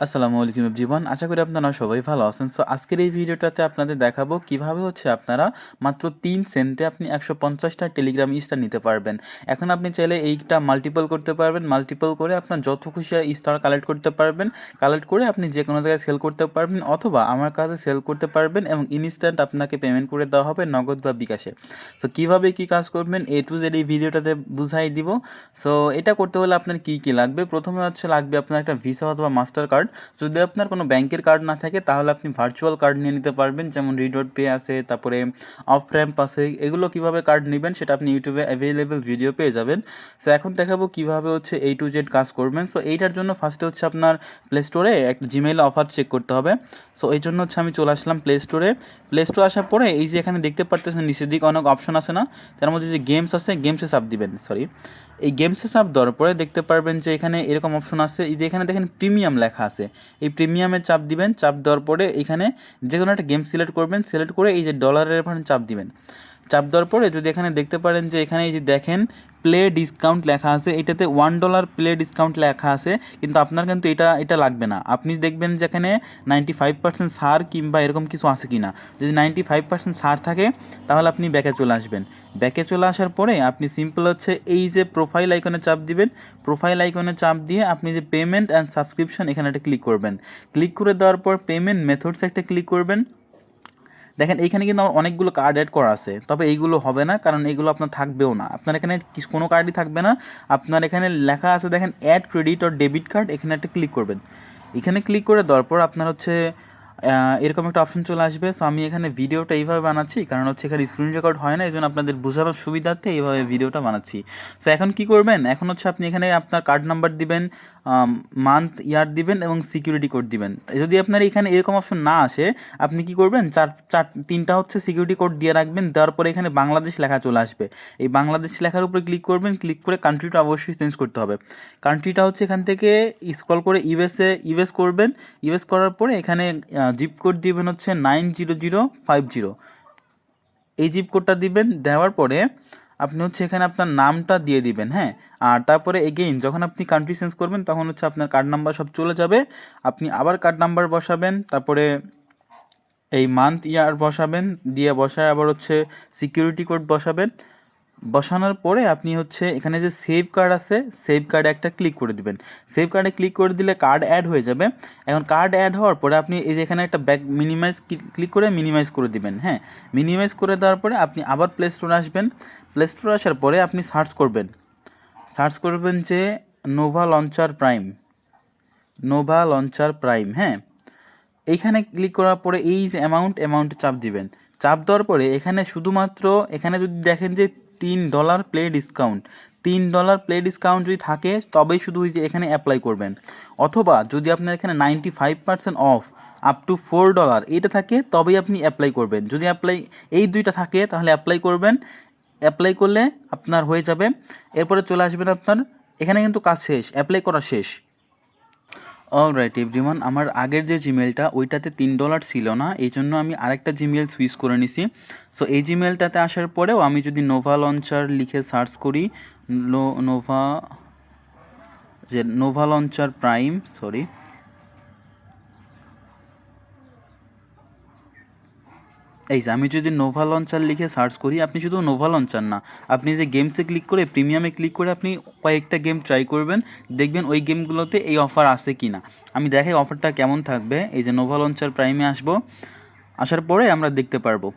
আসসালামু আলাইকুম এভরিওয়ান, আশা করি আপনারা সবাই ভালো আছেন। সো আজকের এই ভিডিওটাতে আপনাদের দেখাবো কিভাবে আপনারা মাত্র 3 সেন্টে আপনি 150টা টেলিগ্রাম স্টার নিতে পারবেন। এখন আপনি চাইলে এইটা মাল্টিপল করতে পারবেন, মাল্টিপল করে আপনার যত খুশি স্টার কালেক্ট করতে পারবেন, কালেক্ট করে আপনি যে কোনো জায়গায় সেল করতে পারবেন অথবা আমার কাছে সেল করতে পারবেন এবং ইনস্ট্যান্ট আপনাকে পেমেন্ট করে দেওয়া হবে নগদ বা বিকাশে। সো কীভাবে কী কাজ করবেন A to Z এই ভিডিওটাতে বুঝাই দিব। সো এটা করতে হলে আপনার কী কী লাগবে, প্রথমে লাগবে আপনার একটা ভিসা অথবা মাস্টার কার্ড। যদি আপনার কোনো ব্যাংকের কার্ড না থাকে তাহলে আপনি ভার্চুয়াল কার্ড নিয়ে নিতে পারবেন, যেমন রিডট পে আছে, তারপরে অফ র্যাম্প আছে। এগুলো কিভাবে কার্ড নেবেন সেটা আপনি ইউটিউবে অ্যাভেলেবেল ভিডিও পেয়ে যাবেন। সো এখন দেখাবো কিভাবে A to Z কাজ করবেন। সো এইটার জন্য ফার্স্টে আপনার প্লে স্টোরে একটা জিমেইল অফার চেক করতে হবে। সো এই জন্য আমি চলে আসলাম প্লে স্টোরে। প্লে স্টোরে আসার পরে এই যে এখানে দেখতে পারতেছেন নিচের দিকে অনেক অপশন আছে না, তার মধ্যে যে গেমস আছে গেমসে চাপ দিবেন। এই গেমসে চাপ দেওয়ার পরে দেখতে পারবেন যে এখানে এরকম অপশন আছে, এই যে এখানে দেখেন প্রিমিয়াম লেখা আছে, এই প্রিমিয়ামে চাপ দিবেন। চাপ দেওয়ার পরে এখানে যে কোনো একটা গেম সিলেক্ট করবেন, সিলেক্ট করে এই যে ডলারের ওখানে চাপ দিবেন। চাপ দেওয়ার পরে যদি এখানে দেখতে পারেন যে এখানে এই যে দেখেন প্লে ডিসকাউন্ট লেখা আছে, এটাতে $1 প্লে ডিসকাউন্ট লেখা আছে, কিন্তু আপনার কিন্তু এটা লাগবে না। আপনি দেখবেন যে এখানে 95% ছাড় কিংবা এরকম কিছু আছে কি না। যদি 95% ছাড় থাকে তাহলে আপনি ব্যাকে চলে আসবেন। ব্যাকে চলে আসার পরে আপনি সিম্পল এই যে প্রোফাইল আইকনে চাপ দিবেন। প্রোফাইল আইকনে চাপ দিয়ে আপনি যে পেমেন্ট অ্যান্ড সাবস্ক্রিপশন এখানে একটা ক্লিক করবেন। ক্লিক করে দেওয়ার পর পেমেন্ট মেথডস একটা ক্লিক করবেন। দেখেন এইখানে কিন্তু আমার অনেকগুলো কার্ড অ্যাড করা আছে, তবে এইগুলো হবে না, কারণ এইগুলো আপনার থাকবেও না। আপনার এখানে কোনো কার্ডই থাকবে না। আপনার এখানে লেখা আছে দেখেন add credit or debit card, এখানে একটা ক্লিক করবেন। এখানে ক্লিক করে দেওয়ার পর আপনার এরকম একটা অপশন চলে আসবে। সো আমি এখানে ভিডিওটা এইভাবে বানাচ্ছি, কারণ এখানে স্ক্রিন রেকর্ড হয় না, এই জন্য আপনাদের বোঝানোর সুবিধার্থে এইভাবে ভিডিওটা বানাচ্ছি। সো এখন কি করবেন, এখন আপনি এখানে আপনার কার্ড নাম্বার দিবেন, মান্থ ইয়ার দিবেন এবং সিকিউরিটি কোড দিবেন। যদি আপনার এখানে এরকম অপশন না আসে আপনি কি করবেন, তিনটা সিকিউরিটি কোড দিয়ে রাখবেন। দেওয়ার পরে এখানে বাংলাদেশ লেখা চলে আসবে, এই বাংলাদেশ লেখার উপরে ক্লিক করবেন। ক্লিক করে কান্ট্রিটা অবশ্যই চেঞ্জ করতে হবে। কান্ট্রিটা এখান থেকে স্ক্রল করে ইউএস করবেন। ইউএস করার পরে এখানে জিপ কোড দিবেন 90050। এই জিপ কোডটা দিবেন। দেওয়ার পরে আপনি এখানে আপনার নামটা দিয়ে দিবেন, হ্যাঁ। আর তারপরে এগেইন যখন আপনি কান্ট্রি চেঞ্জ করবেন তখন আপনার কার্ড নাম্বার সব চলে যাবে। আপনি আবার কার্ড নাম্বার বসাবেন, তারপরে এই মান্থ ইয়ার বসাবেন, দিয়ে বসায় আবার সিকিউরিটি কোড বসাবেন। বসানোর পরে আপনি এখানে যে সেভ কার্ড আছে, সেভ কার্ডে একটা ক্লিক করে দিবেন। সেভ কার্ডে ক্লিক করে দিলে কার্ড অ্যাড হয়ে যাবে। এখন কার্ড অ্যাড হওয়ার পরে আপনি এই যে এখানে একটা ব্যাক মিনিমাইজ ক্লিক করে মিনিমাইজ করে দিবেন, হ্যাঁ। মিনিমাইজ করে দেওয়ার পরে আপনি আবার প্লে স্টোরে আসবেন। প্লে স্টোরে আসার পরে আপনি সার্চ করবেন যে নোভা লঞ্চার প্রাইম, হ্যাঁ। এইখানে ক্লিক করার পরে এই যে অ্যামাউন্ট চাপ দিবেন। চাপ দেওয়ার পরে এখানে শুধুমাত্র এখানে যদি দেখেন যে $3 $3 প্লে ডিসকাউন্ট যদি থাকে তবেই শুধু যে এখানে অ্যাপ্লাই করবেন। অথবা যদি আপনার এখানে 95% অফ আপ টু $4 এটা থাকে তবেই আপনি অ্যাপ্লাই করবেন। যদি এই দুইটা থাকে তাহলে অ্যাপ্লাই করবেন। অ্যাপ্লাই করলে আপনার হয়ে যাবে। এরপরে চলে আসবেন আপনার এখানে কিন্তু কাজ শেষ, অ্যাপ্লাই করা শেষ। অলরাইট এভরিওয়ান, আমার আগের যে জিমেলটা ওইটাতে $3 ছিল না, এই জন্য আমি আরেকটা জিমেল সুইচ করে নিছি। সো এই জিমেলটাতে আসার পরেও আমি যদি নোভা লঞ্চার লিখে সার্চ করি, নোভা লঞ্চার প্রাইম, এই যে আমি যদি নোভা লঞ্চার লিখে সার্চ করি, আপনি শুধু নোভা লঞ্চার না, আপনি যে গেমসে ক্লিক করে প্রিমিয়ামে ক্লিক করে আপনি কয়েকটা গেম ট্রাই করবেন, দেখবেন ওই গেমগুলোতে এই অফার আছে কি না। আমি দেখাই অফারটা কেমন থাকবে। এই যে নোভা লঞ্চার প্রাইমে আসার পরে আমরা দেখতে পারবো।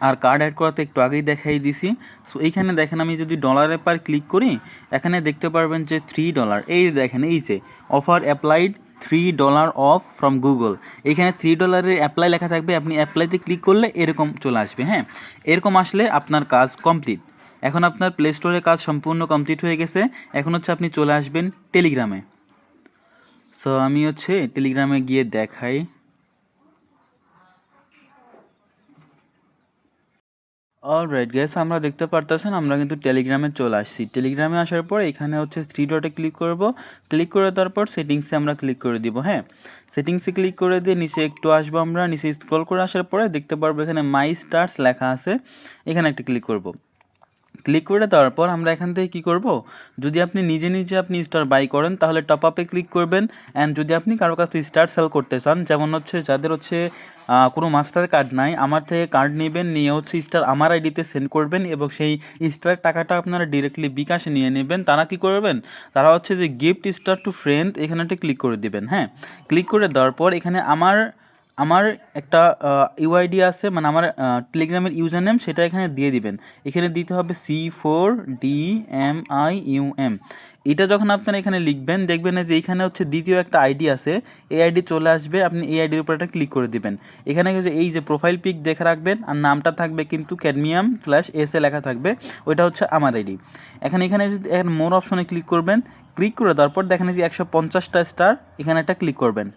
আর কার্ড অ্যাড করাতে একটু আগেই দেখাই দিছি। সো এইখানে দেখেন আমি যদি ডলারের পার ক্লিক করি, এখানে দেখতে পারবেন যে $3, এই দেখেন এই যে offer applied $3 of from Google, এইখানে $3 অ্যাপ্লাই লেখা থাকবে। আপনি অ্যাপ্লাইতে ক্লিক করলে এরকম চলে আসবে, হ্যাঁ। এরকম আসলে আপনার কাজ কমপ্লিট। এখন আপনার প্লে স্টোরের কাজ সম্পূর্ণ কমপ্লিট হয়ে গেছে। এখন আপনি চলে আসবেন টেলিগ্রামে। সো আমি টেলিগ্রামে গিয়ে দেখাই। অলরাইট গাইস, আমরা দেখতে পারতেছেন আমরা কিন্তু টেলিগ্রামে চলে আসছি। টেলিগ্রামে আসার পর এখানে থ্রি ডটে ক্লিক করব। ক্লিক করে দেওয়ার পর সেটিংসে আমরা ক্লিক করে দিব, হ্যাঁ। সেটিংসে ক্লিক করে দিয়ে নিচে একটু আসবো, আমরা নিচে স্ক্রল করে আসার পরে দেখতে পারবো এখানে মাই স্টার্স লেখা আছে, এখানে একটা ক্লিক করব। ক্লিক করে দেওয়ার পর আমরা এখান থেকে কী করব, যদি আপনি নিজে আপনি স্টার বাই করেন তাহলে টপ আপে ক্লিক করবেন। অ্যান্ড যদি আপনি কারো কাছে স্টার সেল করতে চান, যেমন হচ্ছে যাদের হচ্ছে কোনো মাস্টার কার্ড নাই, আমার থেকে কার্ড নেবেন, নিয়ে হচ্ছে স্টার আমার আইডিতে সেন্ড করবেন এবং সেই স্টার টাকাটা আপনারা ডিরেক্টলি বিকাশে নিয়ে নেবেন। তারা কি করবেন, তারা হচ্ছে যে গিফট স্টার টু ফ্রেন্ড এখানেটা ক্লিক করে দিবেন। হ্যাঁ, ক্লিক করে দেওয়ার পর এখানে আমার একটা ইউআইডি আছে, মানে আমার টেলিগ্রামের ইউজার নেম, সেটা এখানে দিয়ে দিবেন। এখানে দিতে হবে C4DMIUM। এটা যখন আপনারা এখানে লিখবেন, দেখবেন যে এইখানে হচ্ছে দ্বিতীয় একটা আইডি আছে, এই আইডি চলে আসবে। আপনি এই আইডির উপর একটা ক্লিক করে দিবেন। এখানে এই যে প্রোফাইল পিক দেখে রাখবেন, আর নামটা থাকবে কিন্তু cadmium/SA লেখা থাকবে, ওইটা হচ্ছে আমার আইডি। এখানে মোর অপশনে ক্লিক করবেন। ক্লিক করে দেওয়ার পর দেখেন যে 150টা স্টার, এখানে একটা ক্লিক করবেন।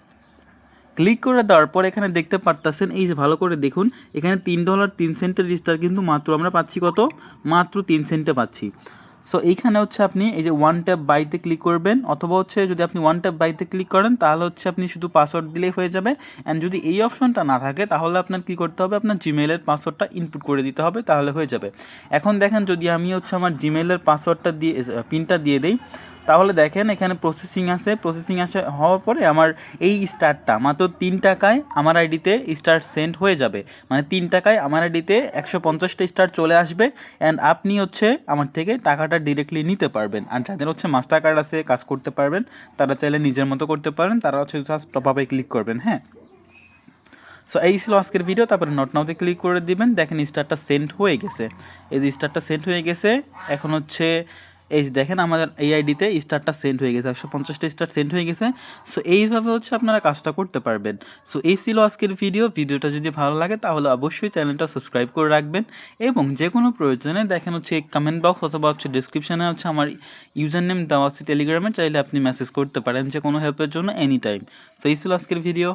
ক্লিক করে দেওয়ার পর এখানে দেখতে পারতেছেন, এই যে ভালো করে দেখুন, এখানে $3.03 স্টার কিন্তু মাত্র আমরা পাচ্ছি কত, মাত্র 3 সেন্টে পাচ্ছি। সো এইখানে হচ্ছে আপনি এই যে ওয়ান ট্যাপ বাইতে ক্লিক করবেন, অথবা হচ্ছে যদি আপনি ওয়ান ট্যাপ বাইতে ক্লিক করেন তাহলে হচ্ছে আপনি শুধু পাসওয়ার্ড দিলেই হয়ে যাবে। অ্যান্ড যদি এই অপশনটা না থাকে তাহলে আপনার কী করতে হবে, আপনার জিমেইলের পাসওয়ার্ডটা ইনপুট করে দিতে হবে, তাহলে হয়ে যাবে। এখন দেখেন, যদি আমি হচ্ছে আমার জিমেইলের পাসওয়ার্ডটা দিয়ে পিনটা দিয়ে দিই, তাহলে দেখেন এখানে প্রসেসিং হওয়ার পরে আমার এই স্টারটা মাত্র 3 টাকায় আমার আইডিতে স্টার সেন্ড হয়ে যাবে। মানে 3 টাকায় আমার আইডিতে 150টা স্টার চলে আসবে। অ্যান্ড আপনি হচ্ছে আমার থেকে টাকাটা ডিরেক্টলি নিতে পারবেন। আর যাদের হচ্ছে মাস্টার কার্ড আছে, কাজ করতে পারবেন, তারা চাইলে নিজের মতো করতে পারেন, তারা হচ্ছে জাস্ট টপ আপে ক্লিক করবেন। হ্যাঁ, সো এই ছিল আজকের ভিডিও। তারপরে নট নাওতে ক্লিক করে দিবেন। দেখেন স্টারটা সেন্ড হয়ে গেছে, এই যে স্টারটা সেন্ড হয়ে গেছে। এখন হচ্ছে এই যে দেখেন আমাদের এই আইডিতে স্টারটা সেন্ড হয়ে গেছে, 150টা স্টার সেন্ড হয়ে গেছে। সো এইভাবে হচ্ছে আপনারা কাজটা করতে পারবেন। সো এই ছিল আজকের ভিডিওটা যদি ভালো লাগে তাহলে অবশ্যই চ্যানেলটা সাবস্ক্রাইব করে রাখবেন, এবং যে কোনো প্রয়োজনে দেখেন হচ্ছে কমেন্ট বক্স অথবা হচ্ছে ডিসক্রিপশানে হচ্ছে আমার ইউজার নেম দেওয়া আছে টেলিগ্রামে, চাইলে আপনি মেসেজ করতে পারেন যে কোনো হেল্পের জন্য এনি টাইম। সো এই ছিল আজকের ভিডিও।